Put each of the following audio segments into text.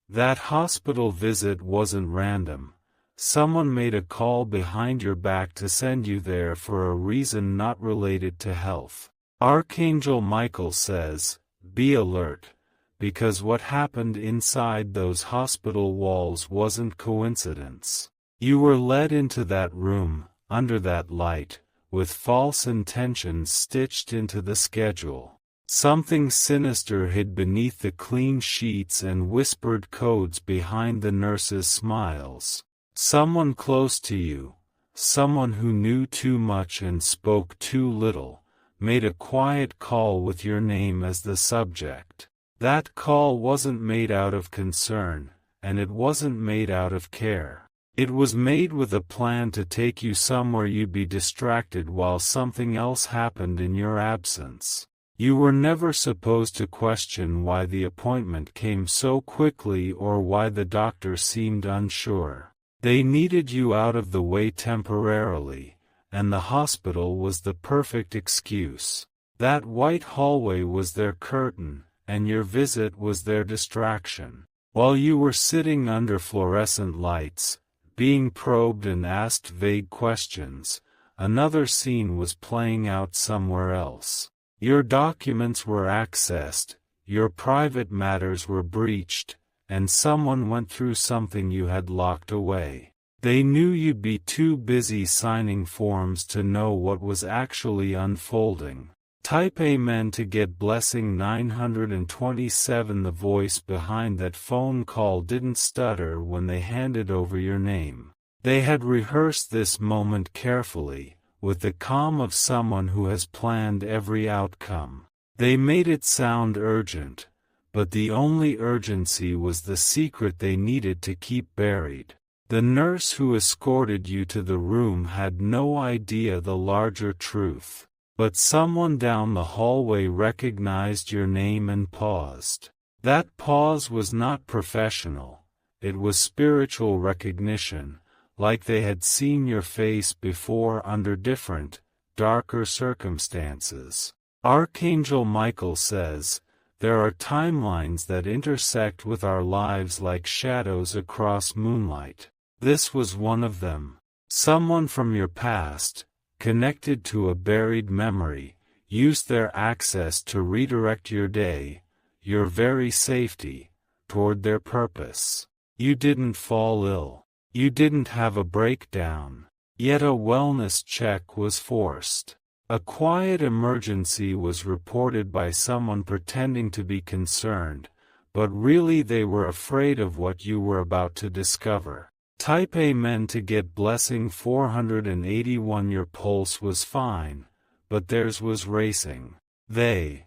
That hospital visit wasn't random. Someone made a call behind your back to send you there for a reason not related to health. Archangel Michael says, be alert, because what happened inside those hospital walls wasn't coincidence. You were led into that room, under that light, with false intentions stitched into the schedule. Something sinister hid beneath the clean sheets and whispered codes behind the nurses' smiles. Someone close to you, someone who knew too much and spoke too little, made a quiet call with your name as the subject. That call wasn't made out of concern, and it wasn't made out of care. It was made with a plan to take you somewhere you'd be distracted while something else happened in your absence. You were never supposed to question why the appointment came so quickly or why the doctor seemed unsure. They needed you out of the way temporarily, and the hospital was the perfect excuse. That white hallway was their curtain, and your visit was their distraction. While you were sitting under fluorescent lights, being probed and asked vague questions, another scene was playing out somewhere else. Your documents were accessed, your private matters were breached, and someone went through something you had locked away. They knew you'd be too busy signing forms to know what was actually unfolding. Type Amen to get blessing 927. The voice behind that phone call didn't stutter when they handed over your name. They had rehearsed this moment carefully, with the calm of someone who has planned every outcome. They made it sound urgent, but the only urgency was the secret they needed to keep buried. The nurse who escorted you to the room had no idea the larger truth, but someone down the hallway recognized your name and paused. That pause was not professional, it was spiritual recognition. Like they had seen your face before under different, darker circumstances. Archangel Michael says, there are timelines that intersect with our lives like shadows across moonlight. This was one of them. Someone from your past, connected to a buried memory, used their access to redirect your day, your very safety, toward their purpose. You didn't fall ill. You didn't have a breakdown, yet a wellness check was forced. A quiet emergency was reported by someone pretending to be concerned, but really they were afraid of what you were about to discover. Type Amen to get blessing 481. Your pulse was fine, but theirs was racing. They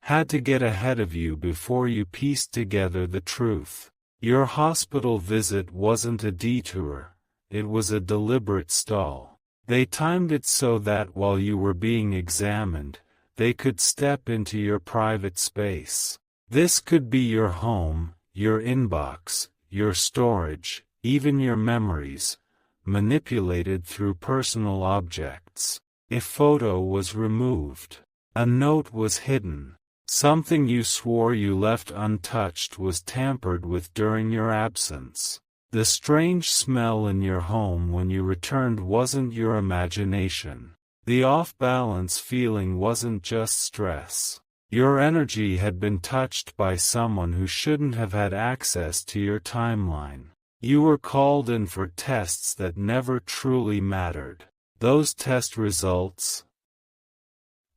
had to get ahead of you before you pieced together the truth. Your hospital visit wasn't a detour, it was a deliberate stall. They timed it so that while you were being examined, they could step into your private space. This could be your home, your inbox, your storage, even your memories, manipulated through personal objects. A photo was removed. A note was hidden. Something you swore you left untouched was tampered with during your absence. The strange smell in your home when you returned wasn't your imagination. The off-balance feeling wasn't just stress. Your energy had been touched by someone who shouldn't have had access to your timeline. You were called in for tests that never truly mattered. Those test results?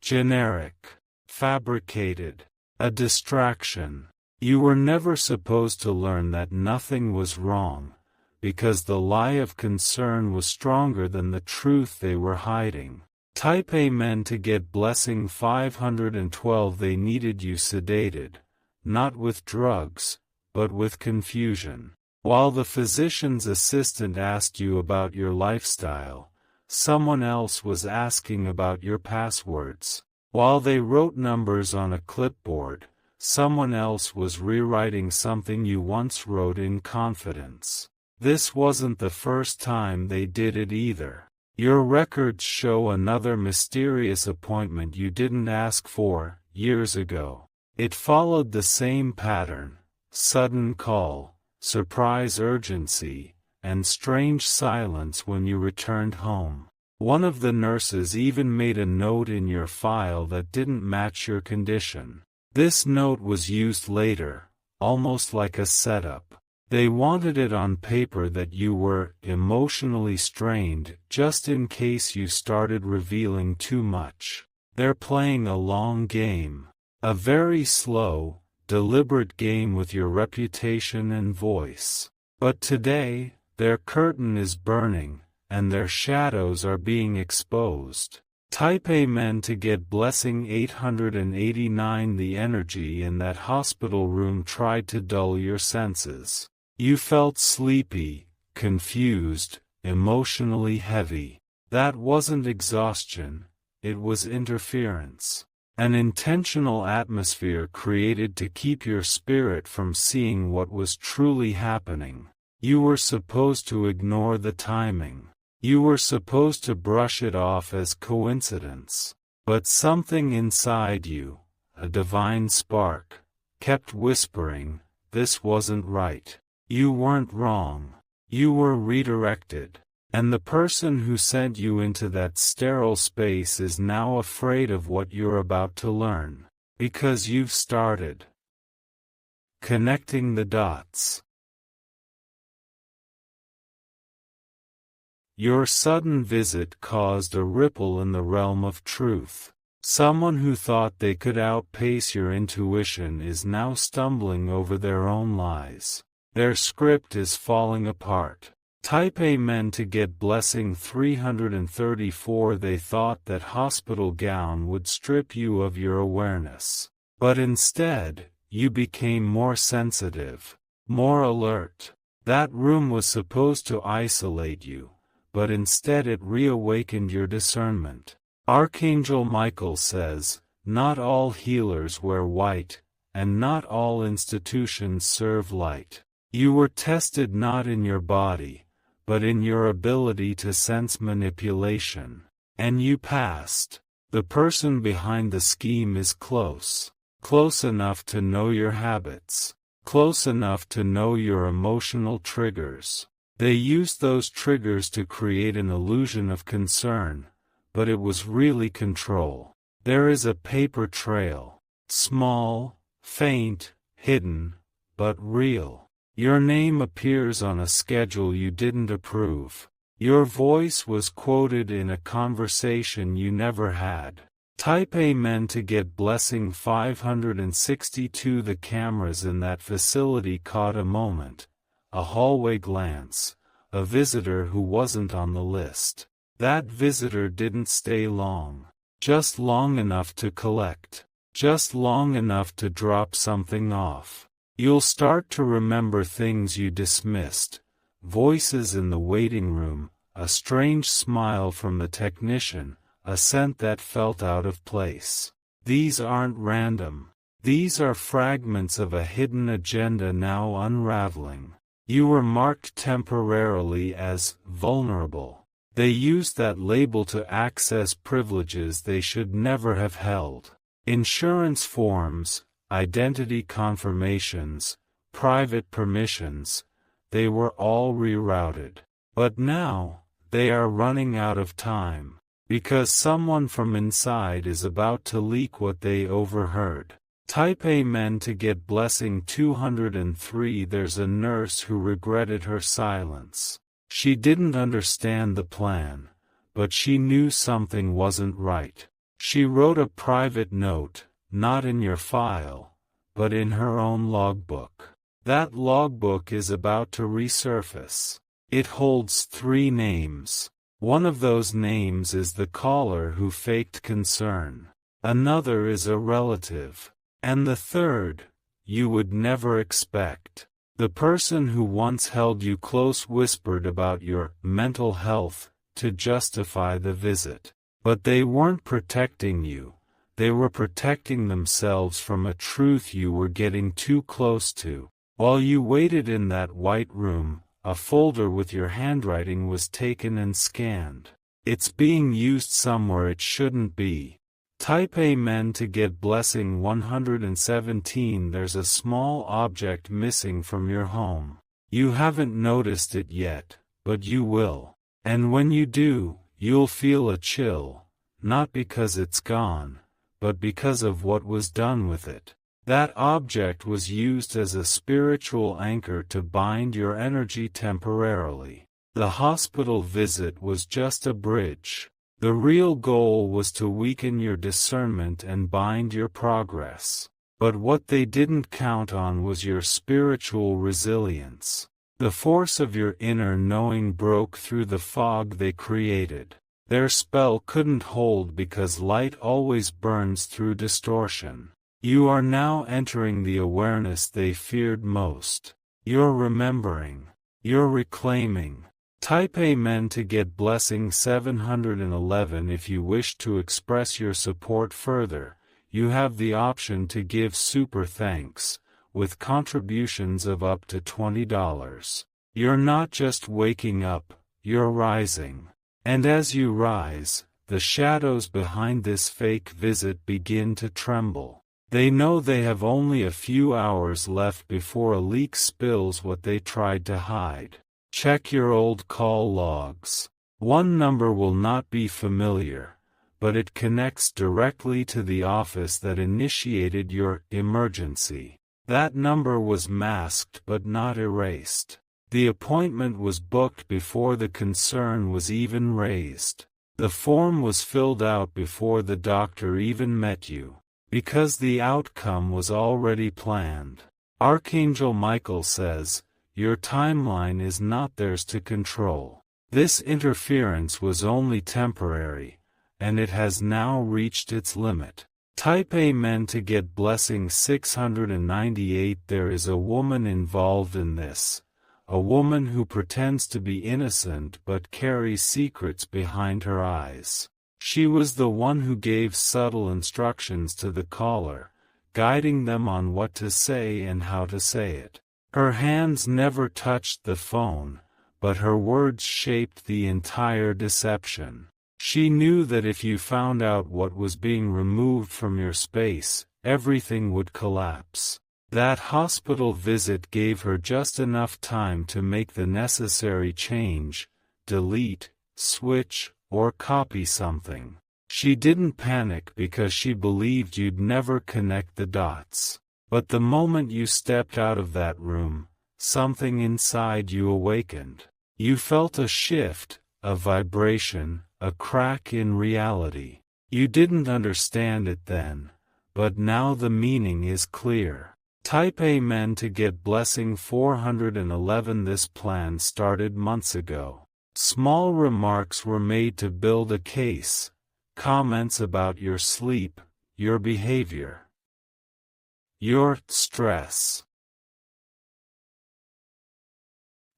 Generic. Fabricated. A distraction. You were never supposed to learn that nothing was wrong, because the lie of concern was stronger than the truth they were hiding. Type Amen to get blessing 512. They needed you sedated, not with drugs, but with confusion. While the physician's assistant asked you about your lifestyle, someone else was asking about your passwords. While they wrote numbers on a clipboard, someone else was rewriting something you once wrote in confidence. This wasn't the first time they did it either. Your records show another mysterious appointment you didn't ask for, years ago. It followed the same pattern, sudden call, surprise urgency, and strange silence when you returned home. One of the nurses even made a note in your file that didn't match your condition. This note was used later, almost like a setup. They wanted it on paper that you were emotionally strained, just in case you started revealing too much. They're playing a long game. A very slow, deliberate game with your reputation and voice. But today, their curtain is burning, and their shadows are being exposed. Type Amen to get blessing 889. The energy in that hospital room tried to dull your senses. You felt sleepy, confused, emotionally heavy. That wasn't exhaustion, it was interference. An intentional atmosphere created to keep your spirit from seeing what was truly happening. You were supposed to ignore the timing. You were supposed to brush it off as coincidence. But something inside you, a divine spark, kept whispering, this wasn't right. You weren't wrong. You were redirected. And the person who sent you into that sterile space is now afraid of what you're about to learn. Because you've started connecting the dots. Your sudden visit caused a ripple in the realm of truth. Someone who thought they could outpace your intuition is now stumbling over their own lies. Their script is falling apart. Type Amen to get blessing 334. They thought that hospital gown would strip you of your awareness. But instead, you became more sensitive, more alert. That room was supposed to isolate you, but instead it reawakened your discernment. Archangel Michael says, not all healers wear white, and not all institutions serve light. You were tested not in your body, but in your ability to sense manipulation. And you passed. The person behind the scheme is close. Close enough to know your habits. Close enough to know your emotional triggers. They used those triggers to create an illusion of concern, but it was really control. There is a paper trail. Small, faint, hidden, but real. Your name appears on a schedule you didn't approve. Your voice was quoted in a conversation you never had. Type Amen to get blessing 562. The cameras in that facility caught a moment, a hallway glance, a visitor who wasn't on the list. That visitor didn't stay long. Just long enough to collect. Just long enough to drop something off. You'll start to remember things you dismissed. Voices in the waiting room, a strange smile from the technician, a scent that felt out of place. These aren't random. These are fragments of a hidden agenda now unraveling. You were marked temporarily as vulnerable. They used that label to access privileges they should never have held. Insurance forms, identity confirmations, private permissions, they were all rerouted. But now, they are running out of time. Because someone from inside is about to leak what they overheard. Type Amen to get blessing 203. There's a nurse who regretted her silence. She didn't understand the plan, but she knew something wasn't right. She wrote a private note, not in your file, but in her own logbook. That logbook is about to resurface. It holds 3 names. One of those names is the caller who faked concern. Another is a relative. And the third, you would never expect. The person who once held you close whispered about your mental health to justify the visit. But they weren't protecting you. They were protecting themselves from a truth you were getting too close to. While you waited in that white room, a folder with your handwriting was taken and scanned. It's being used somewhere it shouldn't be. Type Amen to get blessing 117. There's a small object missing from your home. You haven't noticed it yet, but you will. And when you do, you'll feel a chill, not because it's gone, but because of what was done with it. That object was used as a spiritual anchor to bind your energy temporarily. The hospital visit was just a bridge. The real goal was to weaken your discernment and bind your progress. But what they didn't count on was your spiritual resilience. The force of your inner knowing broke through the fog they created. Their spell couldn't hold because light always burns through distortion. You are now entering the awareness they feared most. You're remembering. You're reclaiming. Type Amen to get blessing 711. If you wish to express your support further, you have the option to give super thanks, with contributions of up to $20. You're not just waking up, you're rising. And as you rise, the shadows behind this fake visit begin to tremble. They know they have only a few hours left before a leak spills what they tried to hide. Check your old call logs. One number will not be familiar, but it connects directly to the office that initiated your emergency. That number was masked but not erased. The appointment was booked before the concern was even raised. The form was filled out before the doctor even met you, because the outcome was already planned. Archangel Michael says, your timeline is not theirs to control. This interference was only temporary, and it has now reached its limit. Type Amen to get blessing 698. There is a woman involved in this, a woman who pretends to be innocent but carries secrets behind her eyes. She was the one who gave subtle instructions to the caller, guiding them on what to say and how to say it. Her hands never touched the phone, but her words shaped the entire deception. She knew that if you found out what was being removed from your space, everything would collapse. That hospital visit gave her just enough time to make the necessary change, delete, switch, or copy something. She didn't panic because she believed you'd never connect the dots. But the moment you stepped out of that room, something inside you awakened. You felt a shift, a vibration, a crack in reality. You didn't understand it then, but now the meaning is clear. Type Amen to get blessing 411. This plan started months ago. Small remarks were made to build a case, comments about your sleep, your behavior, your stress.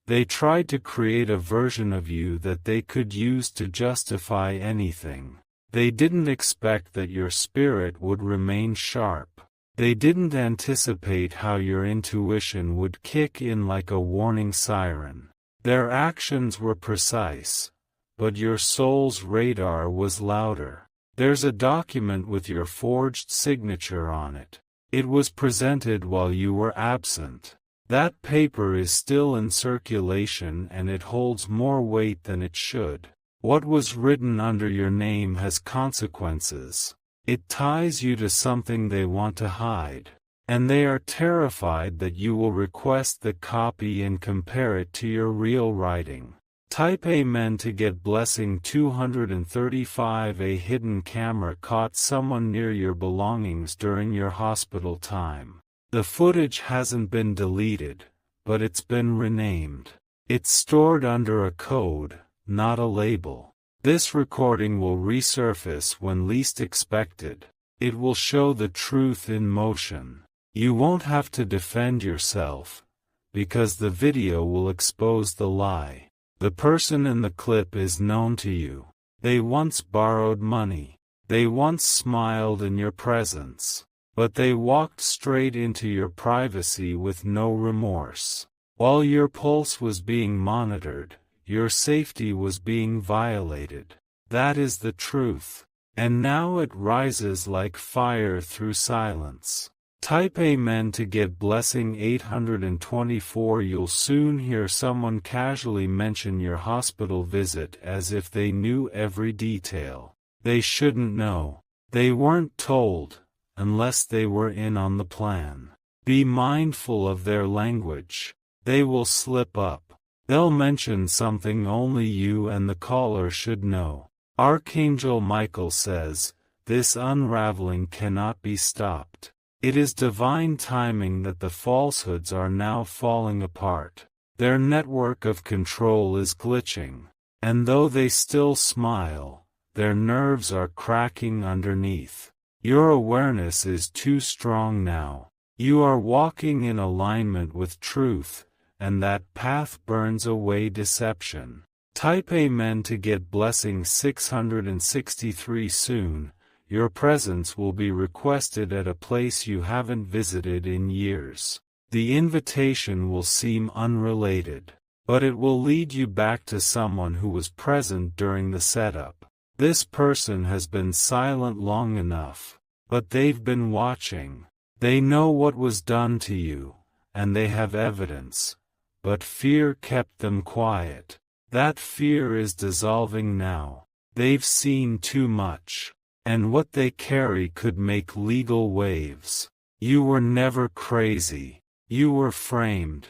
They tried to create a version of you that they could use to justify anything. They didn't expect that your spirit would remain sharp. They didn't anticipate how your intuition would kick in like a warning siren. Their actions were precise, but your soul's radar was louder. There's a document with your forged signature on it. It was presented while you were absent. That paper is still in circulation and it holds more weight than it should. What was written under your name has consequences. It ties you to something they want to hide. And they are terrified that you will request the copy and compare it to your real writing. Type Amen to get blessing 235. A hidden camera caught someone near your belongings during your hospital time. The footage hasn't been deleted, but it's been renamed. It's stored under a code, not a label. This recording will resurface when least expected. It will show the truth in motion. You won't have to defend yourself, because the video will expose the lie. The person in the clip is known to you. They once borrowed money. They once smiled in your presence. But they walked straight into your privacy with no remorse. While your pulse was being monitored, your safety was being violated. That is the truth. and now it rises like fire through silence. Type Amen to get blessing 824. You'll soon hear someone casually mention your hospital visit as if they knew every detail. They shouldn't know. They weren't told, unless they were in on the plan. Be mindful of their language. They will slip up. They'll mention something only you and the caller should know. Archangel Michael says, this unraveling cannot be stopped. It is divine timing that the falsehoods are now falling apart. Their network of control is glitching. And though they still smile, their nerves are cracking underneath. Your awareness is too strong now. You are walking in alignment with truth, and that path burns away deception. Type Amen to get blessing 663 soon. Your presence will be requested at a place you haven't visited in years. The invitation will seem unrelated, but it will lead you back to someone who was present during the setup. This person has been silent long enough, but they've been watching. They know what was done to you, and they have evidence, but fear kept them quiet. That fear is dissolving now. They've seen too much, and what they carry could make legal waves. You were never crazy. You were framed.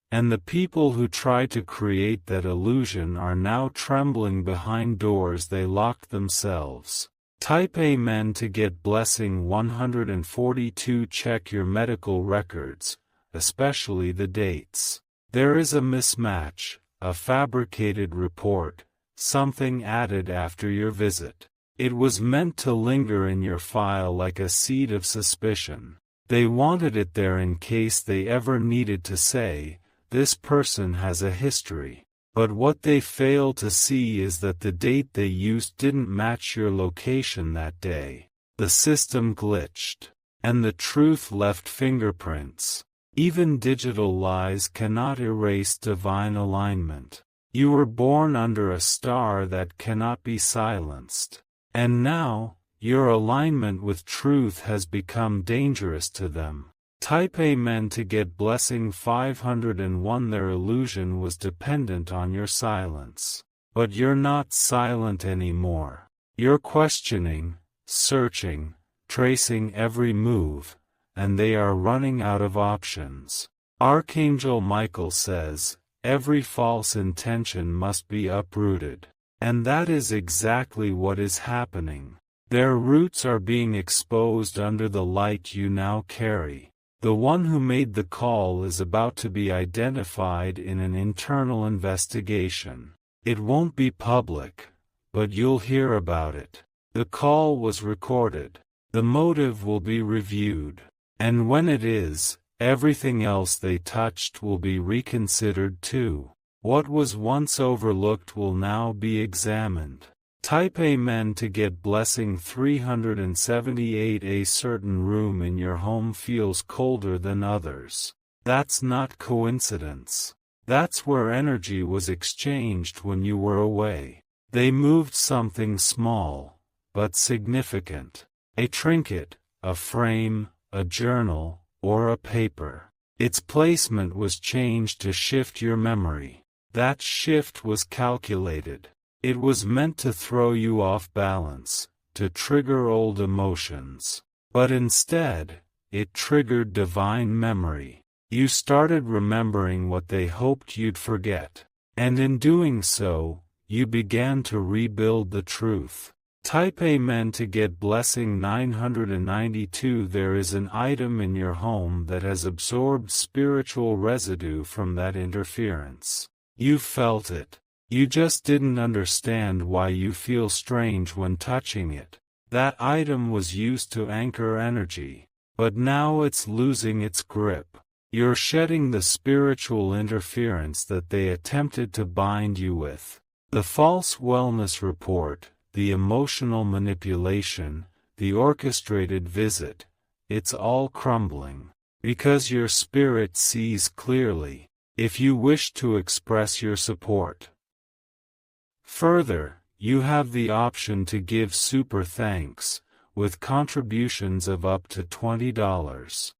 And the people who tried to create that illusion are now trembling behind doors they locked themselves. Type Amen to get blessing 142. Check your medical records, especially the dates. There is a mismatch, a fabricated report, something added after your visit. It was meant to linger in your file like a seed of suspicion. They wanted it there in case they ever needed to say, this person has a history. But what they fail to see is that the date they used didn't match your location that day. The system glitched, and the truth left fingerprints. Even digital lies cannot erase divine alignment. You were born under a star that cannot be silenced. And now, your alignment with truth has become dangerous to them. Type Amen to get blessing 501. Their illusion was dependent on your silence. But you're not silent anymore. You're questioning, searching, tracing every move, and they are running out of options. Archangel Michael says, every false intention must be uprooted. And that is exactly what is happening. Their roots are being exposed under the light you now carry. The one who made the call is about to be identified in an internal investigation. It won't be public, but you'll hear about it. The call was recorded. The motive will be reviewed. And when it is, everything else they touched will be reconsidered too. What was once overlooked will now be examined. Type Amen to get blessing 378. A certain room in your home feels colder than others. That's not coincidence. That's where energy was exchanged when you were away. They moved something small, but significant. A trinket, a frame, a journal, or a paper. Its placement was changed to shift your memory. That shift was calculated. It was meant to throw you off balance, to trigger old emotions. But instead, it triggered divine memory. You started remembering what they hoped you'd forget. And in doing so, you began to rebuild the truth. Type Amen to get blessing 992. There is an item in your home that has absorbed spiritual residue from that interference. You felt it. You just didn't understand why you feel strange when touching it. That item was used to anchor energy, but now it's losing its grip. You're shedding the spiritual interference that they attempted to bind you with. The false wellness report, the emotional manipulation, the orchestrated visit, it's all crumbling. Because your spirit sees clearly. If you wish to express your support. Further, You have the option to give super thanks, with contributions of up to $20.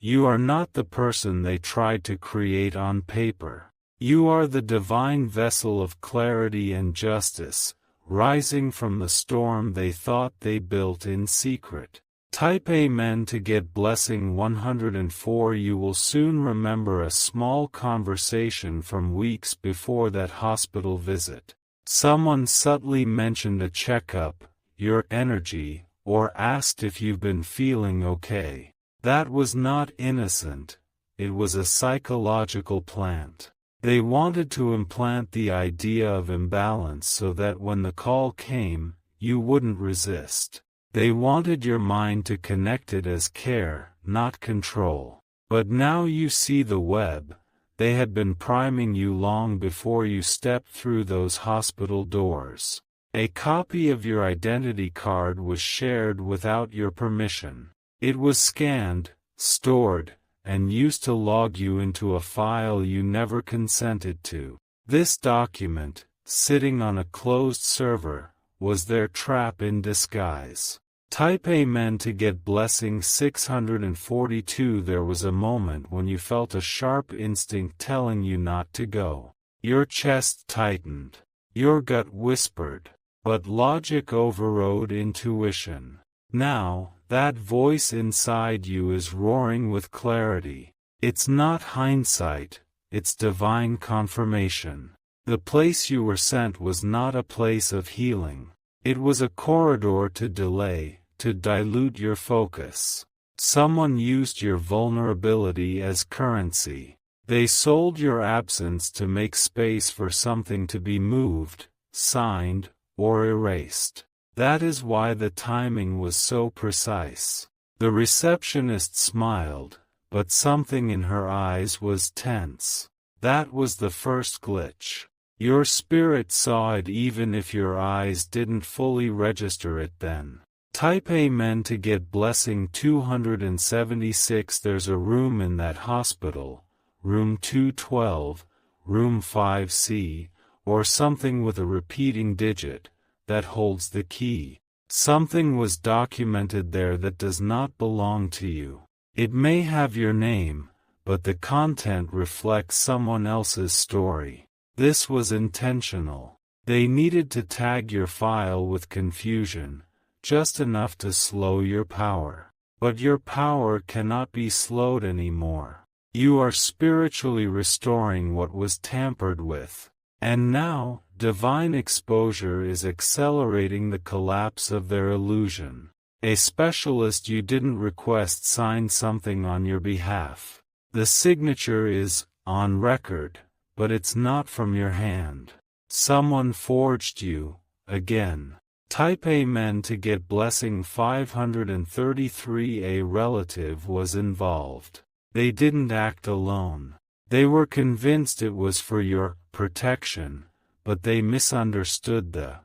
You are not the person they tried to create on paper. You are the divine vessel of clarity and justice, rising from the storm they thought they built in secret. Type Amen to get blessing 104. You will soon remember a small conversation from weeks before that hospital visit. Someone subtly mentioned a checkup, your energy, or asked if you've been feeling okay. That was not innocent, it was a psychological plant. They wanted to implant the idea of imbalance so that when the call came, you wouldn't resist. They wanted your mind to connect it as care, not control. But now you see the web. They had been priming you long before you stepped through those hospital doors. A copy of your identity card was shared without your permission. It was scanned, stored, and used to log you into a file you never consented to. This document, sitting on a closed server, was their trap in disguise. Type Amen to get blessing 642. There was a moment when you felt a sharp instinct telling you not to go. Your chest tightened. Your gut whispered. But logic overrode intuition. Now, that voice inside you is roaring with clarity. It's not hindsight, it's divine confirmation. The place you were sent was not a place of healing. It was a corridor to delay, to dilute your focus. Someone used your vulnerability as currency. They sold your absence to make space for something to be moved, signed, or erased. That is why the timing was so precise. The receptionist smiled, but something in her eyes was tense. That was the first glitch. Your spirit saw it even if your eyes didn't fully register it then. Type Amen to get blessing 276. There's a room in that hospital, room 212, room 5C, or something with a repeating digit, that holds the key. Something was documented there that does not belong to you. It may have your name, but the content reflects someone else's story. This was intentional. They needed to tag your file with confusion, just enough to slow your power. But your power cannot be slowed anymore. You are spiritually restoring what was tampered with. And now, divine exposure is accelerating the collapse of their illusion. A specialist you didn't request signed something on your behalf. The signature is on record, but it's not from your hand. Someone forged you, again. Type Amen to get blessing 533. A relative was involved. They didn't act alone. They were convinced it was for your protection, but they misunderstood the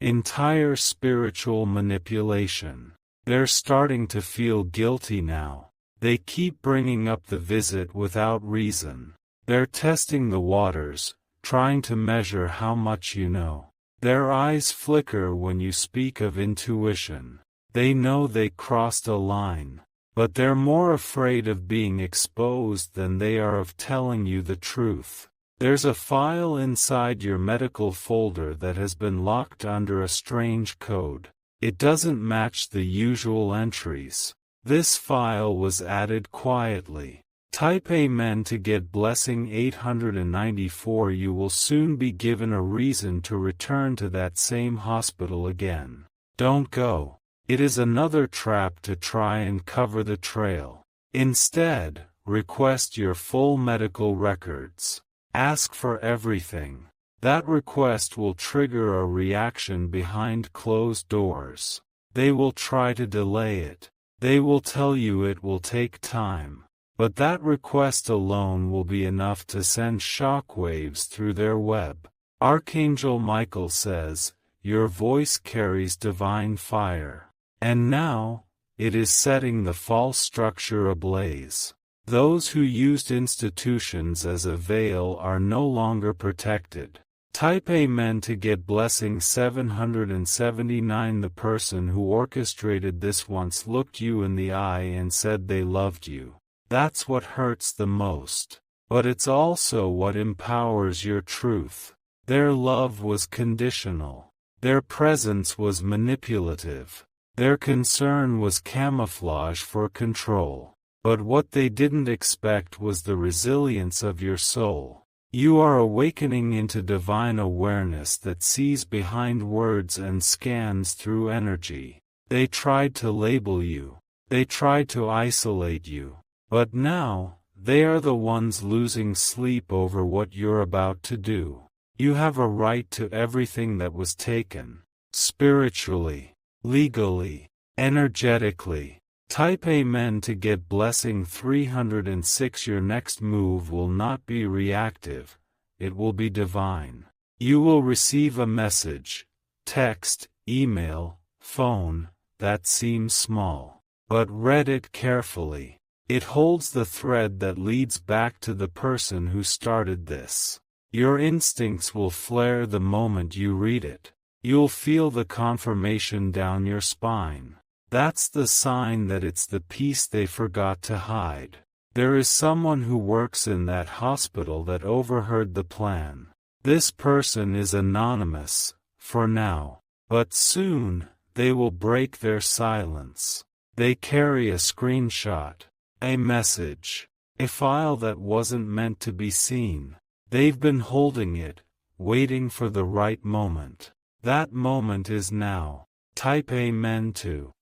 entire spiritual manipulation. They're starting to feel guilty now. They keep bringing up the visit without reason. They're testing the waters, trying to measure how much you know. Their eyes flicker when you speak of intuition. They know they crossed a line. But they're more afraid of being exposed than they are of telling you the truth. There's a file inside your medical folder that has been locked under a strange code. It doesn't match the usual entries. This file was added quietly. Type Amen to get blessing 894. You will soon be given a reason to return to that same hospital again. Don't go. It is another trap to try and cover the trail. Instead, request your full medical records. Ask for everything. That request will trigger a reaction behind closed doors. They will try to delay it. They will tell you it will take time. But that request alone will be enough to send shockwaves through their web. Archangel Michael says, your voice carries divine fire. And now, it is setting the false structure ablaze. Those who used institutions as a veil are no longer protected. Type Amen to get blessing 779. The person who orchestrated this once looked you in the eye and said they loved you. That's what hurts the most. But it's also what empowers your truth. Their love was conditional. Their presence was manipulative. Their concern was camouflage for control. But what they didn't expect was the resilience of your soul. You are awakening into divine awareness that sees behind words and scans through energy. They tried to label you. They tried to isolate you. But now, they are the ones losing sleep over what you're about to do. You have a right to everything that was taken. Spiritually, legally, energetically. Type Amen to get blessing 306. Your next move will not be reactive, it will be divine. You will receive a message, text, email, phone, that seems small. But read it carefully. It holds the thread that leads back to the person who started this. Your instincts will flare the moment you read it. You'll feel the confirmation down your spine. That's the sign that it's the piece they forgot to hide. There is someone who works in that hospital that overheard the plan. This person is anonymous, for now. But soon, they will break their silence. They carry a screenshot, a message, a file that wasn't meant to be seen. They've been holding it, waiting for the right moment. That moment is now. Type Amen to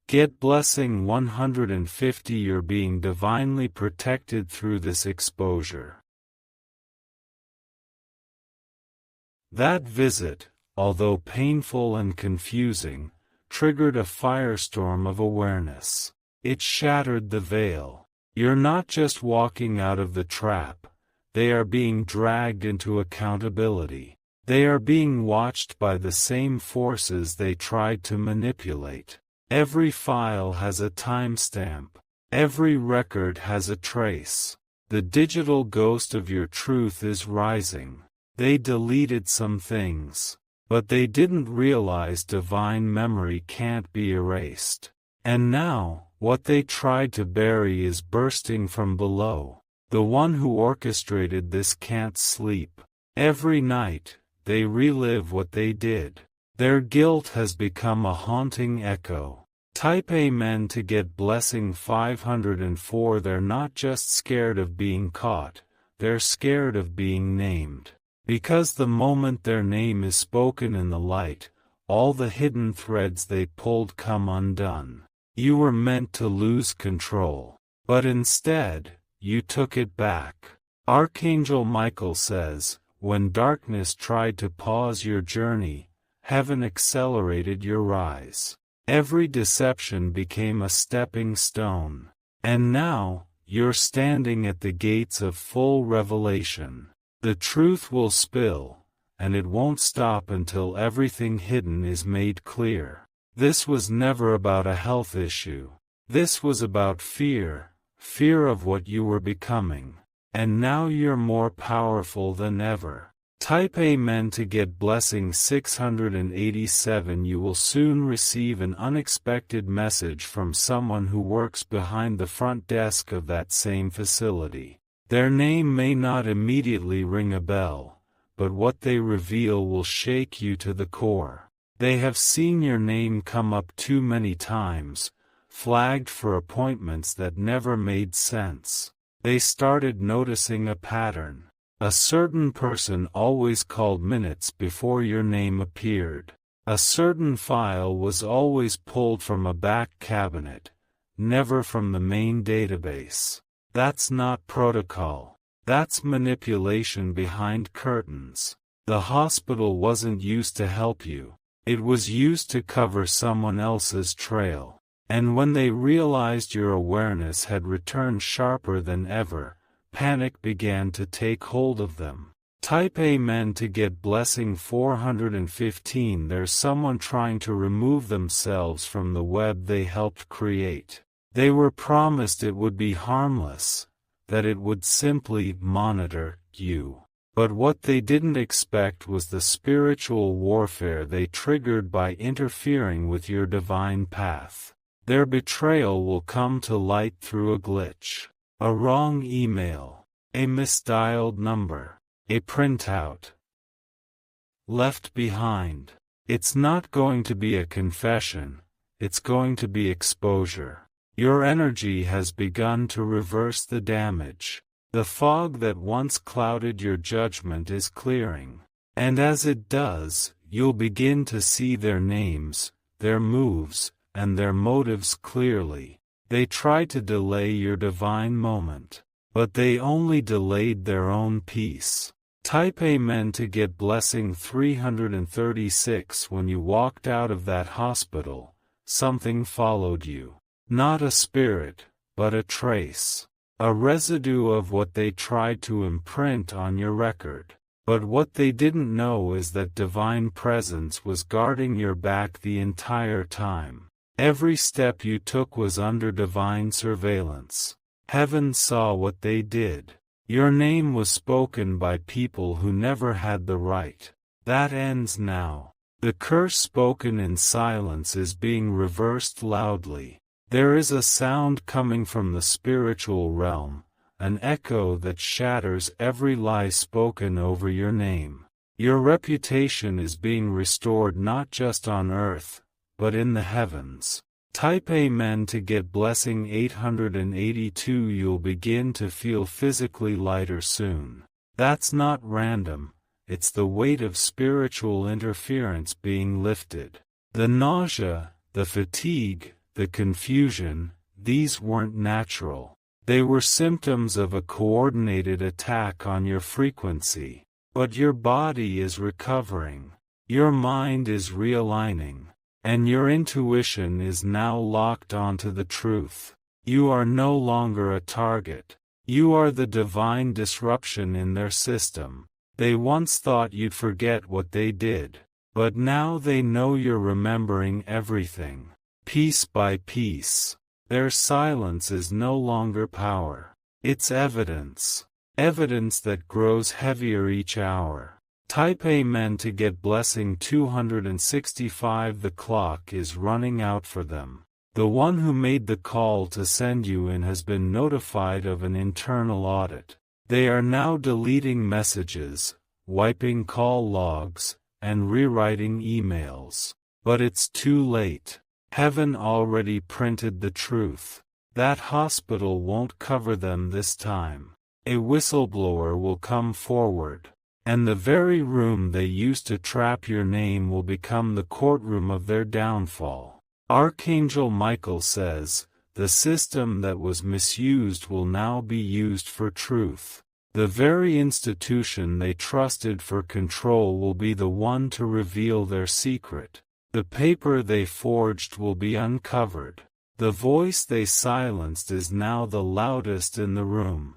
get blessing 150. You're being divinely protected through this exposure. That visit, although painful and confusing, triggered a firestorm of awareness. It shattered the veil. You're not just walking out of the trap. They are being dragged into accountability. They are being watched by the same forces they tried to manipulate. Every file has a timestamp. Every record has a trace. The digital ghost of your truth is rising. They deleted some things. But they didn't realize divine memory can't be erased. And now, what they tried to bury is bursting from below. The one who orchestrated this can't sleep. Every night, they relive what they did. Their guilt has become a haunting echo. Type Amen to get blessing 504. They're not just scared of being caught, they're scared of being named. Because the moment their name is spoken in the light, all the hidden threads they pulled come undone. You were meant to lose control. But instead, you took it back. Archangel Michael says, when darkness tried to pause your journey, heaven accelerated your rise. Every deception became a stepping stone. And now, you're standing at the gates of full revelation. The truth will spill, and it won't stop until everything hidden is made clear. This was never about a health issue. This was about fear. Fear of what you were becoming. And now you're more powerful than ever. Type Amen to get blessing 687. You will soon receive an unexpected message from someone who works behind the front desk of that same facility. Their name may not immediately ring a bell, but what they reveal will shake you to the core. They have seen your name come up too many times, flagged for appointments that never made sense. They started noticing a pattern. A certain person always called minutes before your name appeared. A certain file was always pulled from a back cabinet, never from the main database. That's not protocol. That's manipulation behind curtains. The hospital wasn't used to help you. It was used to cover someone else's trail. And when they realized your awareness had returned sharper than ever, panic began to take hold of them. Type Amen to get blessing 415. There's someone trying to remove themselves from the web they helped create. They were promised it would be harmless, that it would simply monitor you. But what they didn't expect was the spiritual warfare they triggered by interfering with your divine path. Their betrayal will come to light through a glitch, a wrong email, a misdialed number, a printout left behind. It's not going to be a confession, it's going to be exposure. Your energy has begun to reverse the damage. The fog that once clouded your judgment is clearing. And as it does, you'll begin to see their names, their moves, and their motives clearly. They tried to delay your divine moment, but they only delayed their own peace. Type Amen to get blessing 336. When you walked out of that hospital, something followed you. Not a spirit, but a trace. A residue of what they tried to imprint on your record. But what they didn't know is that divine presence was guarding your back the entire time. Every step you took was under divine surveillance. Heaven saw what they did. Your name was spoken by people who never had the right. That ends now. The curse spoken in silence is being reversed loudly. There is a sound coming from the spiritual realm, an echo that shatters every lie spoken over your name. Your reputation is being restored not just on earth, but in the heavens. Type Amen to get blessing 882. You'll begin to feel physically lighter soon. That's not random, it's the weight of spiritual interference being lifted. The nausea, the fatigue, the confusion, these weren't natural. They were symptoms of a coordinated attack on your frequency. But your body is recovering. Your mind is realigning. And your intuition is now locked onto the truth. You are no longer a target. You are the divine disruption in their system. They once thought you'd forget what they did. But now they know you're remembering everything. Piece by piece. Their silence is no longer power. It's evidence. Evidence that grows heavier each hour. Type Amen to get blessing 265. The clock is running out for them. The one who made the call to send you in has been notified of an internal audit. They are now deleting messages, wiping call logs, and rewriting emails. But it's too late. Heaven already printed the truth. That hospital won't cover them this time. A whistleblower will come forward. And the very room they used to trap your name will become the courtroom of their downfall. Archangel Michael says, the system that was misused will now be used for truth. The very institution they trusted for control will be the one to reveal their secret. The paper they forged will be uncovered. The voice they silenced is now the loudest in the room.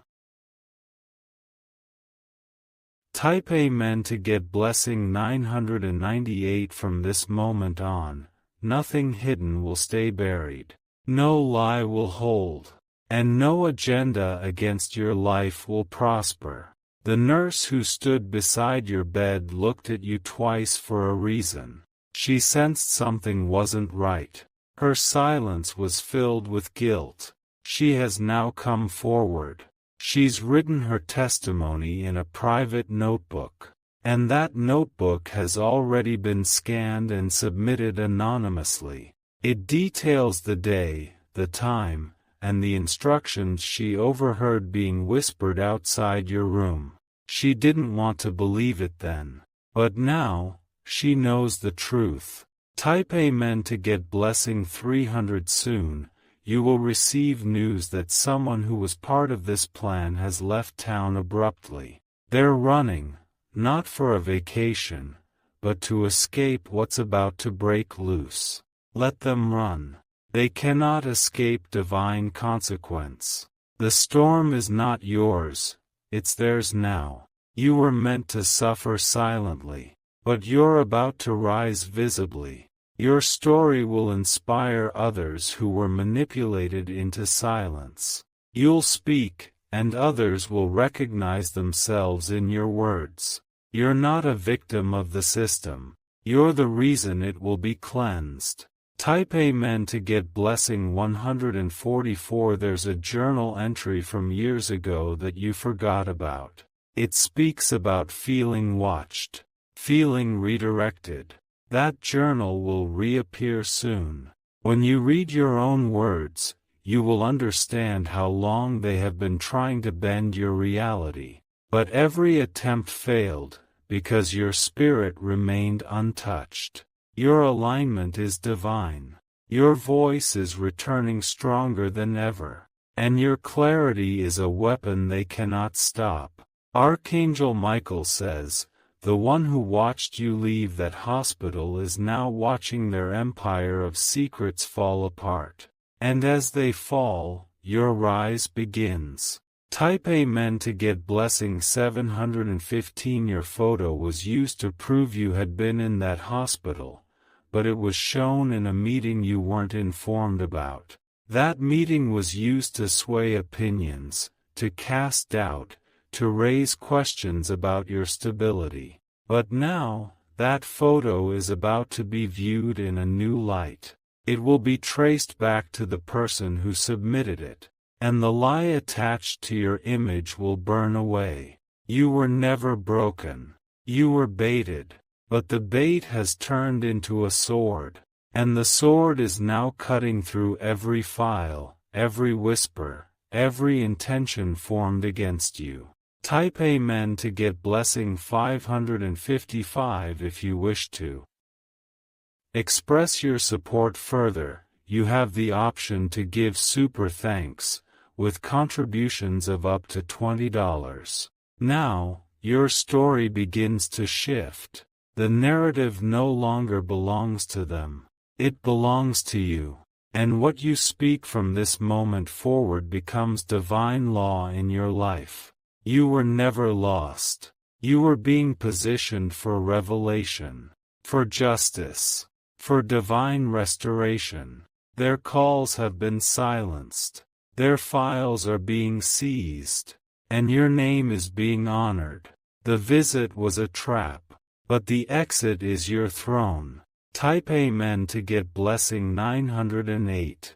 Type Amen to get blessing 998. From this moment on, nothing hidden will stay buried. No lie will hold. And no agenda against your life will prosper. The nurse who stood beside your bed looked at you twice for a reason. She sensed something wasn't right. Her silence was filled with guilt. She has now come forward. She's written her testimony in a private notebook. And that notebook has already been scanned and submitted anonymously. It details the day, the time, and the instructions she overheard being whispered outside your room. She didn't want to believe it then. But now, she knows the truth. Type Amen to get blessing 300. Soon, you will receive news that someone who was part of this plan has left town abruptly. They're running, not for a vacation, but to escape what's about to break loose. Let them run. They cannot escape divine consequence. The storm is not yours, it's theirs now. You were meant to suffer silently, but you're about to rise visibly. Your story will inspire others who were manipulated into silence. You'll speak, and others will recognize themselves in your words. You're not a victim of the system. You're the reason it will be cleansed. Type Amen to get blessing 144. There's a journal entry from years ago that you forgot about. It speaks about feeling watched, feeling redirected. That journal will reappear soon. When you read your own words, you will understand how long they have been trying to bend your reality. But every attempt failed, because your spirit remained untouched. Your alignment is divine. Your voice is returning stronger than ever. And your clarity is a weapon they cannot stop. Archangel Michael says, the one who watched you leave that hospital is now watching their empire of secrets fall apart. And as they fall, your rise begins. Type Amen to get blessing 715. Your photo was used to prove you had been in that hospital, but it was shown in a meeting you weren't informed about. That meeting was used to sway opinions, to cast doubt, to raise questions about your stability. But now, that photo is about to be viewed in a new light. It will be traced back to the person who submitted it, and the lie attached to your image will burn away. You were never broken. You were baited, but the bait has turned into a sword, and the sword is now cutting through every file, every whisper, every intention formed against you. Type Amen to get blessing 555 if you wish to. Express your support further. You have the option to give super thanks, with contributions of up to $20. Now, your story begins to shift. The narrative no longer belongs to them. It belongs to you. And what you speak from this moment forward becomes divine law in your life. You were never lost. You were being positioned for revelation, for justice, for divine restoration. Their calls have been silenced. Their files are being seized. And your name is being honored. The visit was a trap, but the exit is your throne. Type Amen to get blessing 908.